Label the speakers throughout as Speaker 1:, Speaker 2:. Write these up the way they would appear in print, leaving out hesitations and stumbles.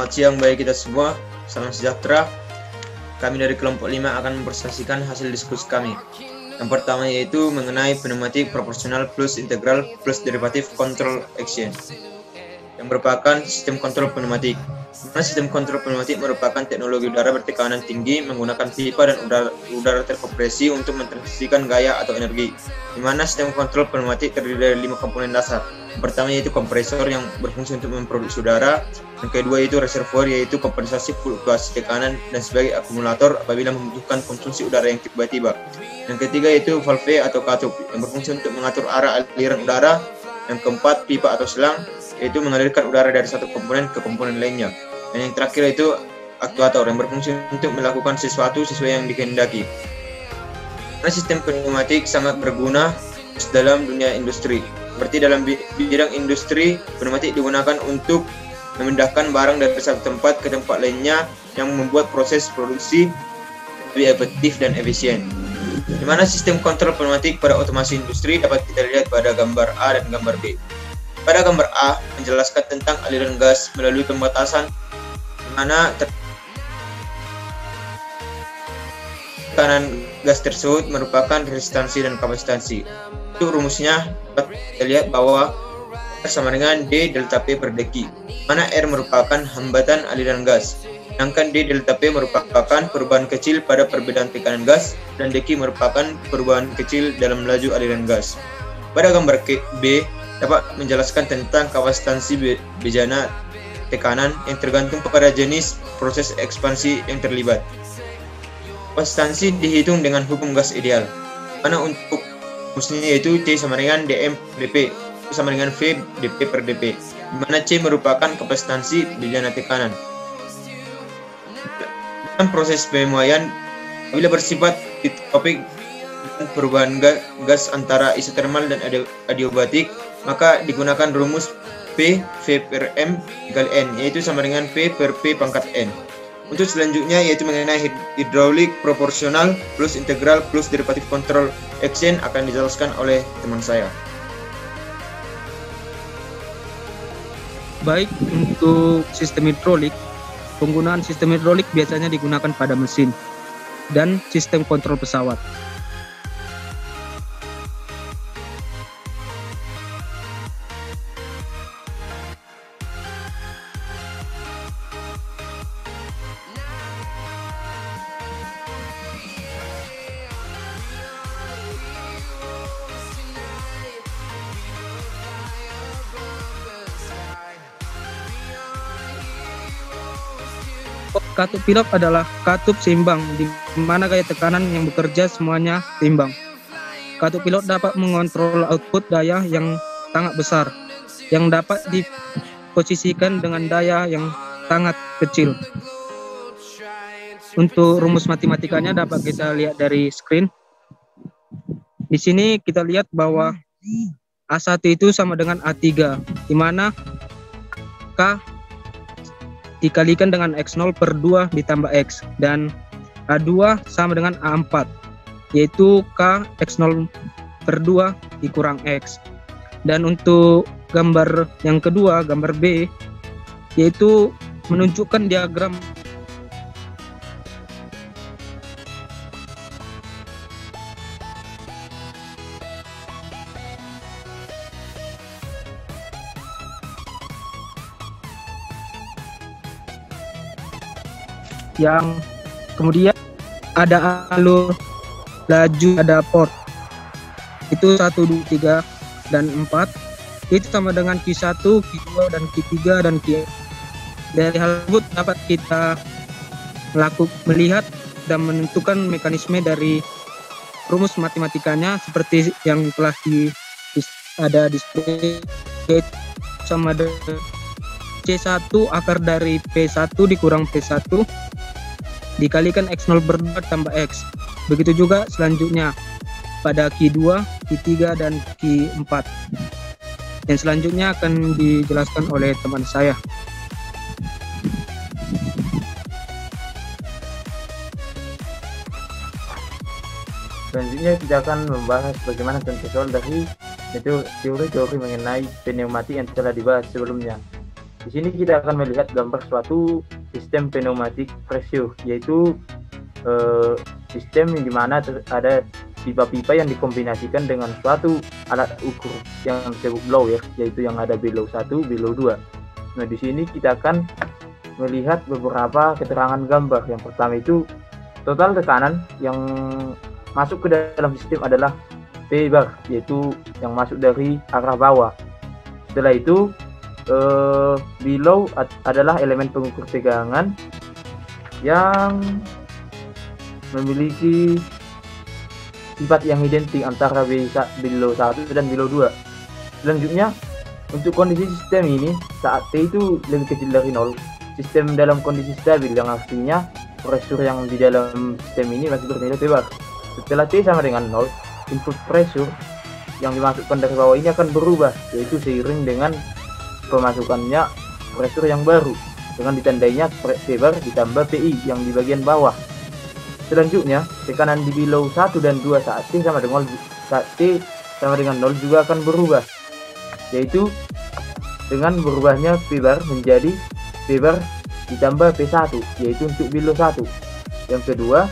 Speaker 1: Selamat siang bagi kita semua, salam sejahtera. Kami dari kelompok 5 akan mempresentasikan hasil diskusi kami. Yang pertama yaitu mengenai pneumatik proporsional plus integral plus derivatif control action, yang merupakan sistem kontrol pneumatik. Dimana sistem kontrol pneumatik merupakan teknologi udara bertekanan tinggi menggunakan pipa dan udara terkompresi untuk mentransmisikan gaya atau energi. Dimana sistem kontrol pneumatik terdiri dari 5 komponen dasar. Yang pertama yaitu kompresor yang berfungsi untuk memproduksi udara. Yang kedua yaitu reservoir, yaitu kompensasi fluktuasi tekanan dan sebagai akumulator apabila membutuhkan konsumsi udara yang tiba-tiba. Yang ketiga yaitu valve atau katup yang berfungsi untuk mengatur arah aliran udara. Yang keempat pipa atau selang, yaitu mengalirkan udara dari satu komponen ke komponen lainnya. Dan yang terakhir yaitu aktuator yang berfungsi untuk melakukan sesuatu sesuai yang dikehendaki. Karena sistem pneumatik sangat berguna dalam dunia industri. Seperti dalam bidang industri, pneumatik digunakan untuk memindahkan barang dari satu tempat ke tempat lainnya yang membuat proses produksi lebih efektif dan efisien. Di mana sistem kontrol pneumatik pada otomasi industri dapat kita lihat pada gambar A dan gambar B. Pada gambar A menjelaskan tentang aliran gas melalui pembatasan, di mana tekanan gas tersebut merupakan resistansi dan kapasitansi. Untuk rumusnya dapat kita lihat bahwa R sama dengan D delta P per deki, mana R merupakan hambatan aliran gas, sedangkan D delta P merupakan perubahan kecil pada perbedaan tekanan gas, dan deki merupakan perubahan kecil dalam laju aliran gas. Pada gambar B dapat menjelaskan tentang kapasitansi bejana tekanan yang tergantung pada jenis proses ekspansi yang terlibat. Kapasitansi dihitung dengan hukum gas ideal, mana untuk rumusnya yaitu C sama dengan dm per dp sama dengan V dp per dp, di mana C merupakan kapasitansi bejana tekanan. Dalam proses pemuaian, bila bersifat topik dan perubahan gas antara isotermal dan adiabatik, maka digunakan rumus P V per M kali N, yaitu sama dengan P per P pangkat N. Untuk selanjutnya yaitu mengenai hidrolik proporsional plus integral plus derivatif control action akan dijelaskan oleh teman saya.
Speaker 2: Baik, untuk sistem hidrolik, penggunaan sistem hidrolik biasanya digunakan pada mesin dan sistem kontrol pesawat. Katup pilot adalah katup seimbang, di mana gaya tekanan yang bekerja semuanya seimbang. Katup pilot dapat mengontrol output daya yang sangat besar, yang dapat diposisikan dengan daya yang sangat kecil. Untuk rumus matematikanya dapat kita lihat dari screen. Di sini kita lihat bahwa A1 itu sama dengan A3, di mana K dikalikan dengan X0 per 2 ditambah X, dan A2 sama dengan A4, yaitu K X0 per 2 dikurang X. Dan untuk gambar yang kedua, gambar B, yaitu menunjukkan diagram yang kemudian ada alur laju, ada port itu 1, 2, 3 dan 4, itu sama dengan Q1, Q2 dan Q3 dan Q. Dari hal tersebut dapat kita melihat dan menentukan mekanisme dari rumus matematikanya seperti yang telah ada display, sama dengan C1 akar dari P1 dikurang P1 dikalikan X0 per 2 tambah X. Begitu juga selanjutnya pada Q2, Q3 dan Q4. Dan selanjutnya akan dijelaskan oleh teman saya.
Speaker 3: Selanjutnya kita akan membahas bagaimana contoh dari itu teori-teori mengenai pneumatik yang telah dibahas sebelumnya. Di sini kita akan melihat gambar suatu sistem pneumatic pressure, yaitu sistem di mana ada pipa-pipa yang dikombinasikan dengan suatu alat ukur yang disebut blower, yaitu yang ada below 1, below 2. Nah, di sini kita akan melihat beberapa keterangan gambar. Yang pertama itu total tekanan yang masuk ke dalam sistem adalah P bar, yaitu yang masuk dari arah bawah. Setelah itu below adalah elemen pengukur tegangan yang memiliki sifat yang identik antara below 1 dan below 2. Selanjutnya, untuk kondisi sistem ini saat T itu lebih kecil dari 0, sistem dalam kondisi stabil, yang artinya pressure yang di dalam sistem ini masih bernilai P bar. Setelah T sama dengan 0, input pressure yang dimasukkan dari bawah ini akan berubah, yaitu seiring dengan pemasukannya pressure yang baru, dengan ditandainya P bar ditambah PI yang di bagian bawah. Selanjutnya, tekanan di below 1 dan 2 saat T sama dengan 0 juga akan berubah, yaitu dengan berubahnya P bar menjadi P bar ditambah P1, yaitu untuk below 1. Yang kedua,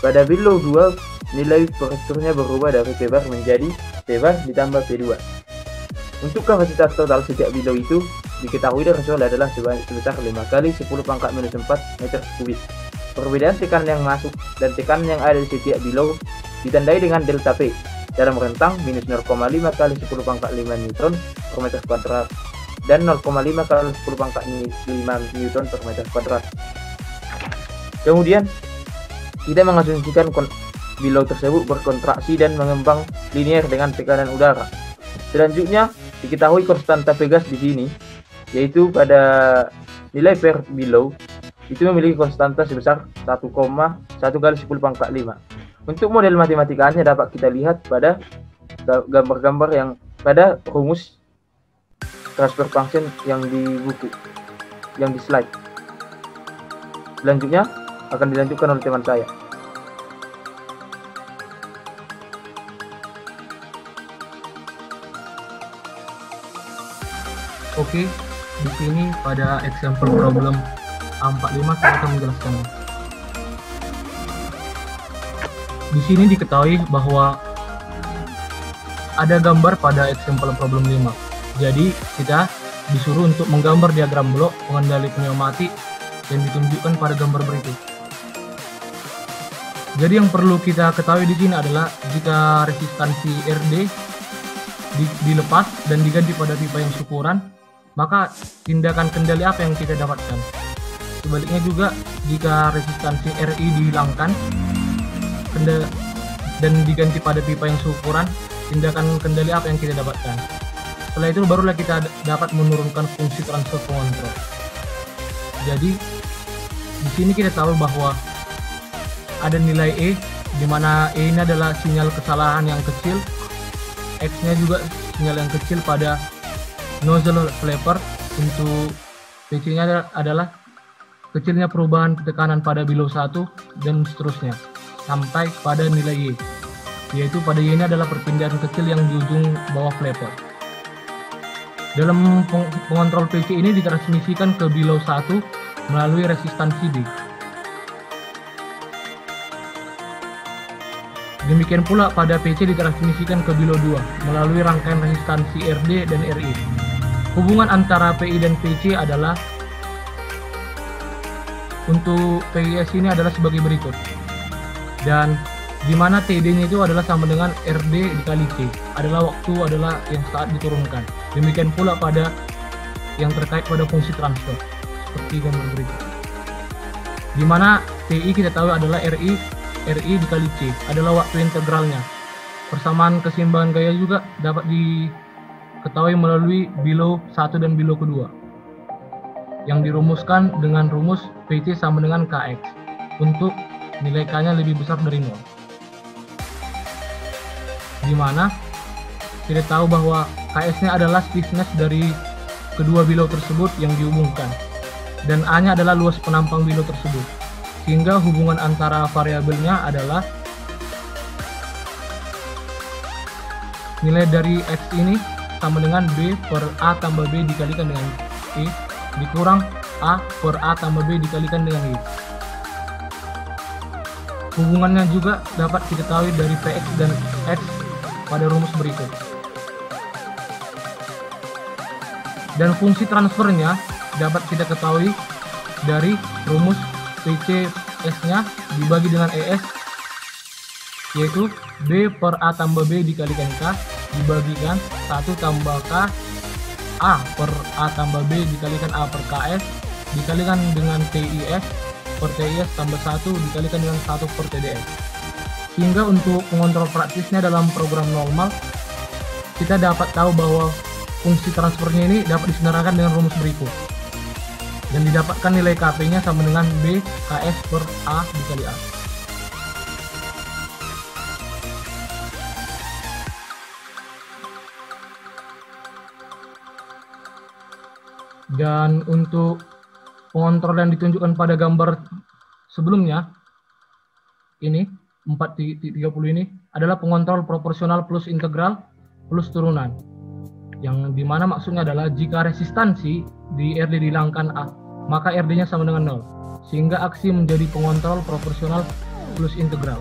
Speaker 3: pada below 2 nilai pressure-nya berubah dari P bar menjadi P bar ditambah P2. Untuk kapasitas total sejak below itu diketahui threshold adalah sebesar 5 kali 10⁻⁴ meter kubik. Perbedaan tekanan yang masuk dan tekanan yang ada di setiap below ditandai dengan delta P dalam rentang minus 0,5 kali 10⁻⁵ Newton per meter kuadrat dan 0,5 kali 10⁻⁵ Newton per meter kuadrat. Kemudian kita mengasumsikan below tersebut berkontraksi dan mengembang linear dengan tekanan udara. Selanjutnya diketahui konstanta P gas di sini, yaitu pada nilai per below itu memiliki konstanta sebesar 1,1 kali 10⁻⁵. Untuk model matematikanya dapat kita lihat pada gambar-gambar yang pada rumus transfer function yang di buku, yang di slide. Selanjutnya akan dilanjutkan oleh teman saya.
Speaker 2: Oke, di sini pada example problem A45 saya akan menjelaskannya. Di sini diketahui bahwa ada gambar pada example problem 5. Jadi kita disuruh untuk menggambar diagram blok pengendali pneumatik yang ditunjukkan pada gambar berikut. Jadi yang perlu kita ketahui di sini adalah jika resistansi RD dilepas dan diganti pada pipa yang syukuran, maka tindakan kendali apa yang kita dapatkan? Sebaliknya juga, jika resistansi RI dihilangkan dan diganti pada pipa yang seukuran, tindakan kendali apa yang kita dapatkan? Setelah itu barulah kita dapat menurunkan fungsi transfer pengontrol. Jadi di sini kita tahu bahwa ada nilai E, di mana E ini adalah sinyal kesalahan yang kecil, X-nya juga sinyal yang kecil pada nozzle flapper. Untuk PC-nya adalah kecilnya perubahan tekanan pada below 1 dan seterusnya sampai pada nilai Y, yaitu pada Y ini adalah perpindahan kecil yang di ujung bawah flapper. Dalam pengontrol PC ini ditransmisikan ke below 1 melalui resistansi D. Demikian pula pada PC ditransmisikan ke below 2 melalui rangkaian resistansi RD dan RI. Hubungan antara PI dan PC adalah, untuk PIS ini adalah sebagai berikut, dan di mana TD-nya itu adalah sama dengan RD dikali C, adalah waktu adalah yang saat diturunkan. Demikian pula pada yang terkait pada fungsi transfer, seperti gambar berikut. Di mana TI kita tahu adalah RI dikali C, adalah waktu integralnya. Persamaan keseimbangan gaya juga dapat diketahui melalui below 1 dan below kedua, yang dirumuskan dengan rumus PC sama dengan KX untuk nilai K-nya lebih besar dari 0. Di mana kita tahu bahwa KS-nya adalah stiffness dari kedua below tersebut yang diumumkan, dan A-nya adalah luas penampang below tersebut, sehingga hubungan antara variabelnya adalah nilai dari X ini sama dengan B per A tambah B dikalikan dengan
Speaker 4: E dikurang A per A tambah B dikalikan dengan Y. Hubungannya juga dapat kita ketahui dari Px dan X pada rumus berikut. Dan fungsi transfernya dapat kita ketahui dari rumus PC S-nya dibagi dengan ES, yaitu B per A tambah B dikalikan K dibagikan 1 tambah K A per A tambah B dikalikan A per KS dikalikan dengan TIS per TIS tambah 1 dikalikan dengan 1 per TDS. Sehingga untuk pengontrol praktisnya dalam program normal, kita dapat tahu bahwa fungsi transfernya ini dapat disenaraikan dengan rumus berikut. Dan didapatkan nilai KP-nya sama dengan B KS per A dikali A. Dan untuk pengontrol yang ditunjukkan pada gambar sebelumnya, ini 4.30 ini adalah pengontrol proporsional plus integral plus turunan. Yang dimana maksudnya adalah jika resistansi di RD dihilangkan A, maka RD-nya sama dengan 0. Sehingga aksi menjadi pengontrol proporsional plus integral.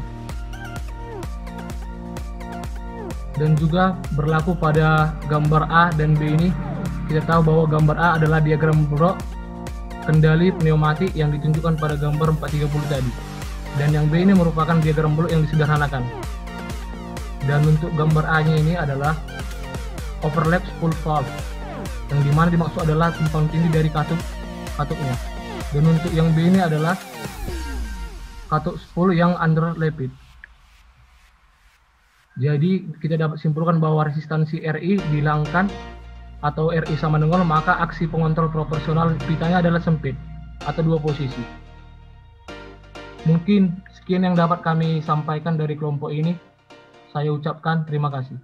Speaker 4: Dan juga berlaku pada gambar A dan B ini. Kita tahu bahwa gambar A adalah diagram blok kendali pneumatik yang ditunjukkan pada gambar 430 tadi. Dan yang B ini merupakan diagram blok yang disederhanakan. Dan untuk gambar A-nya ini adalah overlap spool valve, yang dimana dimaksud adalah tumpang tindih dari katupnya. Dan untuk yang B ini adalah katup spool yang underlapped. Jadi kita dapat simpulkan bahwa resistansi RI dihilangkan atau RI sama dengan 0, maka aksi pengontrol proporsional pitanya adalah sempit atau dua posisi. Mungkin sekian yang dapat kami sampaikan dari kelompok ini. Saya ucapkan terima kasih.